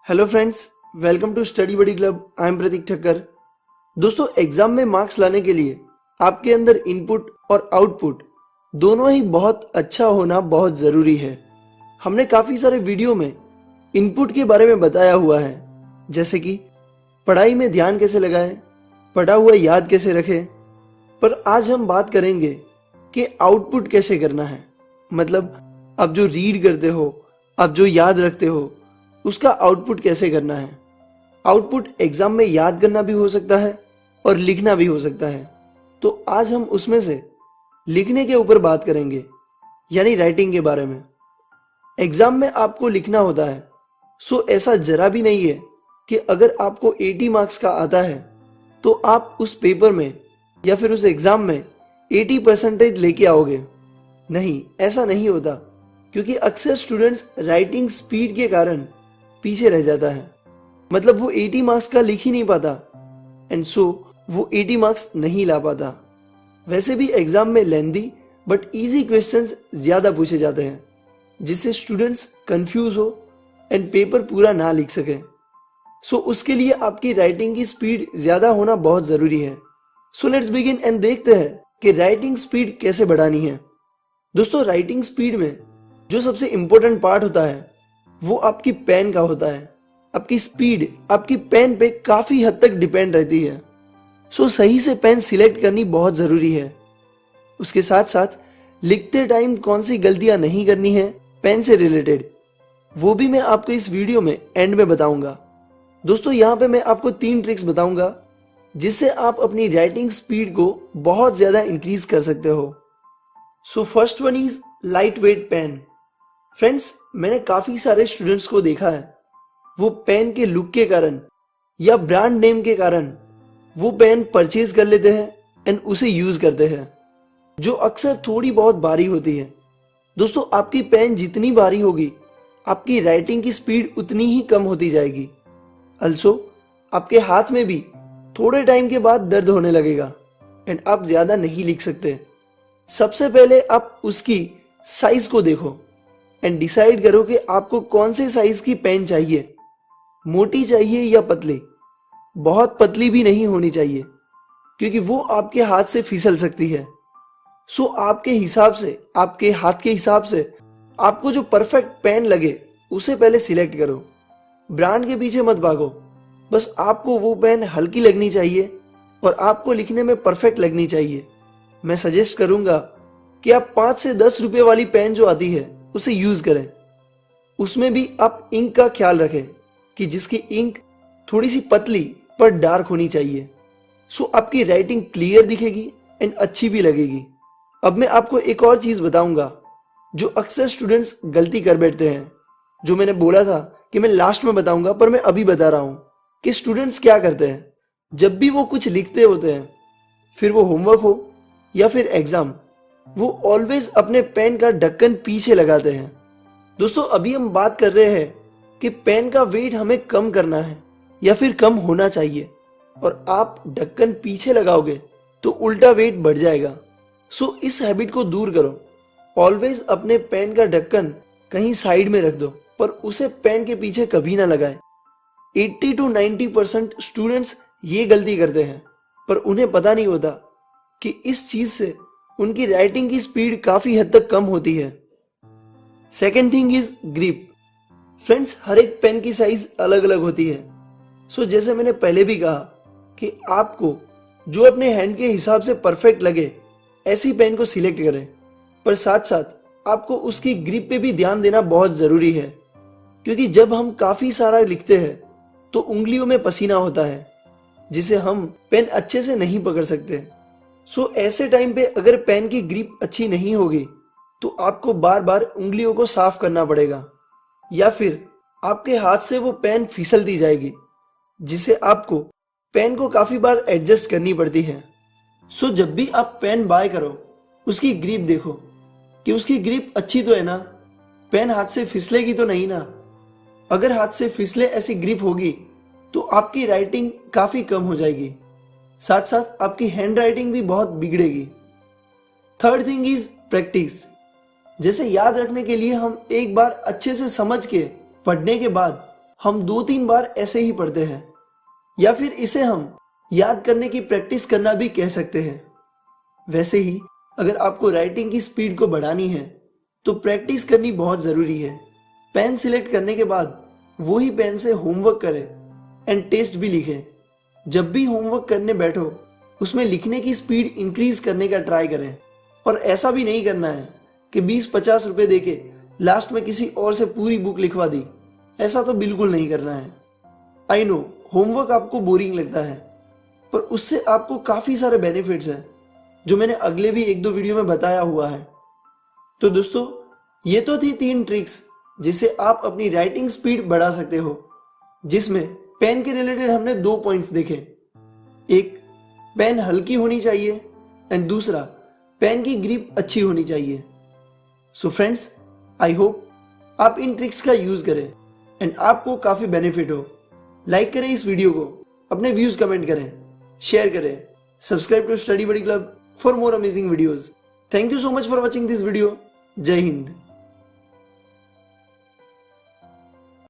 Hello friends, welcome to study buddy club. I am Prateek Thakkar. दोस्तों, exam में marks लाने के लिए आपके अंदर इनपुट और आउटपुट दोनों ही बहुत अच्छा होना बहुत ज़रूरी है। हमने काफ़ी सारे वीडियो में इनपुट के बारे में बताया हुआ है, जैसे कि पढ़ाई में ध्यान कैसे लगाएं, पढ़ा हुआ याद कैसे रखें। पर आज हम बात करेंगे कि आउटपुट कैसे करना है। मतलब आप जो रीड करते हो, आप जो याद रखते हो, उसका आउटपुट कैसे करना है। आउटपुट एग्जाम में याद करना भी हो सकता है और लिखना भी हो सकता है। तो आज हम उसमें से लिखने के ऊपर बात करेंगे, यानी राइटिंग के बारे में। एग्जाम में आपको लिखना होता है, सो ऐसा जरा भी नहीं है कि अगर आपको 80 मार्क्स का आता है तो आप उस पेपर में या फिर उस एग्जाम में 80% लेके आओगे। नहीं, ऐसा नहीं होता, क्योंकि अक्सर स्टूडेंट्स राइटिंग स्पीड के कारण पीछे रह जाता है। मतलब वो 80 मार्क्स का लिख ही नहीं पाता एंड सो वो 80 मार्क्स नहीं ला पाता। वैसे भी एग्जाम में लेंदी बट इजी क्वेश्चंस ज्यादा पूछे जाते हैं, जिससे स्टूडेंट्स कंफ्यूज हो एंड पेपर पूरा ना लिख सके। सो उसके लिए आपकी राइटिंग की स्पीड ज्यादा होना बहुत जरूरी है। सो लेट्स बिगिन एंड देखते हैं कि राइटिंग स्पीड कैसे बढ़ानी है। दोस्तों, राइटिंग स्पीड में जो सबसे इंपॉर्टेंट पार्ट होता है वो आपकी पेन का होता है। आपकी स्पीड आपकी पेन पे काफी हद तक डिपेंड रहती है। सो सही से पेन सिलेक्ट करनी बहुत जरूरी है। उसके साथ साथ लिखते टाइम कौन सी गलतियां नहीं करनी है पेन से रिलेटेड, वो भी मैं आपको इस वीडियो में एंड में बताऊंगा। दोस्तों, यहाँ पे मैं आपको 3 ट्रिक्स बताऊंगा जिससे आप अपनी राइटिंग स्पीड को बहुत ज्यादा इंक्रीज कर सकते हो। So first one is light weight pen. Friends, मैंने काफी सारे स्टूडेंट्स को देखा है, वो पेन के लुक के कारण या ब्रांड नेम के कारण वो पेन परचेज कर लेते हैं एंड उसे यूज करते हैं, जो अक्सर थोड़ी बहुत भारी होती है। दोस्तों, आपकी पेन जितनी भारी होगी आपकी राइटिंग की स्पीड उतनी ही कम होती जाएगी। अल्सो आपके हाथ में भी थोड़े टाइम के बाद दर्द होने लगेगा एंड आप ज्यादा नहीं लिख सकते। सबसे पहले आप उसकी साइज को देखो एंड डिसाइड करो कि आपको कौन से साइज की पेन चाहिए। मोटी चाहिए या पतली। बहुत पतली भी नहीं होनी चाहिए, क्योंकि वो आपके हाथ से फिसल सकती है। सो आपके हिसाब से, आपके हाथ के हिसाब से आपको जो परफेक्ट पेन लगे उसे पहले सिलेक्ट करो। ब्रांड के पीछे मत भागो, बस आपको वो पेन हल्की लगनी चाहिए और आपको लिखने में परफेक्ट लगनी चाहिए। मैं सजेस्ट करूंगा कि आप 5 से 10 रुपए वाली पेन जो आती है उसे यूज करें। उसमें भी आप इंक का ख्याल रखें कि जिसकी इंक थोड़ी सी पतली पर डार्क होनी चाहिए। सो आपकी राइटिंग क्लियर दिखेगी एंड अच्छी भी लगेगी। अब मैं आपको एक और चीज बताऊंगा जो अक्सर स्टूडेंट्स गलती कर बैठते हैं, जो मैंने बोला था कि मैं लास्ट में बताऊंगा, पर मैं अभी बता रहा हूं कि स्टूडेंट्स क्या करते हैं। जब भी वो कुछ लिखते होते हैं, फिर वो होमवर्क हो या फिर एग्जाम, वो ऑलवेज अपने पेन का ढक्कन पीछे लगाते हैं। दोस्तों, अभी हम बात कर रहे हैं कि पेन का वेट हमें कम करना है या फिर कम होना चाहिए, और आप ढक्कन पीछे लगाओगे तो उल्टा वेट बढ़ जाएगा। सो इस हैबिट को दूर करो। ऑलवेज अपने पेन का ढक्कन कहीं साइड में रख दो, पर उसे पेन के पीछे कभी ना लगाए। 80 to 90% स्टूडेंट्स ये गलती करते हैं, पर उन्हें पता नहीं होता कि इस चीज से उनकी राइटिंग की स्पीड काफी हद तक कम होती है। Second thing is grip. Friends, हर एक पेन की साइज अलग अलग होती है। सो जैसे मैंने पहले भी कहा कि आपको जो अपने हैंड के हिसाब से परफेक्ट लगे ऐसी पेन को सिलेक्ट करें, पर साथ साथ आपको उसकी ग्रिप पे भी ध्यान देना बहुत जरूरी है, क्योंकि जब हम काफी सारा लिखते हैं तो उंगलियों में पसीना होता है, जिसे हम पेन अच्छे से नहीं पकड़ सकते। सो ऐसे टाइम पे अगर पेन की ग्रिप अच्छी नहीं होगी तो आपको बार बार उंगलियों को साफ करना पड़ेगा, या फिर आपके हाथ से वो पेन फिसलती जाएगी, जिसे आपको पेन को काफी बार एडजस्ट करनी पड़ती है। सो जब भी आप पेन बाय करो, उसकी ग्रिप देखो कि उसकी ग्रिप अच्छी तो है ना, पेन हाथ से फिसलेगी तो नहीं ना। अगर हाथ से फिसले ऐसी ग्रिप होगी तो आपकी राइटिंग काफी कम हो जाएगी, साथ साथ आपकी हैंड राइटिंग भी बहुत बिगड़ेगी। Third thing is practice. जैसे याद रखने के लिए हम एक बार अच्छे से समझ के पढ़ने के बाद हम 2-3 बार ऐसे ही पढ़ते हैं, या फिर इसे हम याद करने की प्रैक्टिस करना भी कह सकते हैं। वैसे ही अगर आपको राइटिंग की स्पीड को बढ़ानी है तो प्रैक्टिस करनी बहुत जरूरी है। पेन सिलेक्ट करने के बाद वही पेन से होमवर्क करें एंड टेस्ट भी लिखें। जब भी होमवर्क करने बैठो उसमें लिखने की स्पीड इंक्रीज करने का ट्राई करें, और ऐसा भी नहीं करना है कि 20-50 रुपए देके लास्ट में किसी और से पूरी बुक लिखवा दी। ऐसा तो बिल्कुल नहीं करना है। आई नो होमवर्क आपको बोरिंग लगता है, पर उससे आपको काफी सारे बेनिफिट्स हैं जो मैंने अगले भी 1-2 वीडियो में बताया हुआ है। तो दोस्तों, ये तो थी 3 ट्रिक्स जिससे आप अपनी राइटिंग स्पीड बढ़ा सकते हो, जिसमें पेन के रिलेटेड हमने 2 पॉइंट्स देखे। एक, पेन हल्की होनी चाहिए एंड दूसरा, पेन की ग्रिप अच्छी होनी चाहिए। सो फ्रेंड्स, आई होप आप इन ट्रिक्स का यूज करें एंड आपको काफी बेनिफिट हो। लाइक करें इस वीडियो को, अपने व्यूज कमेंट करें, शेयर करें, subscribe to study buddy club for more amazing videos. Thank you so much for watching this video. जय हिंद।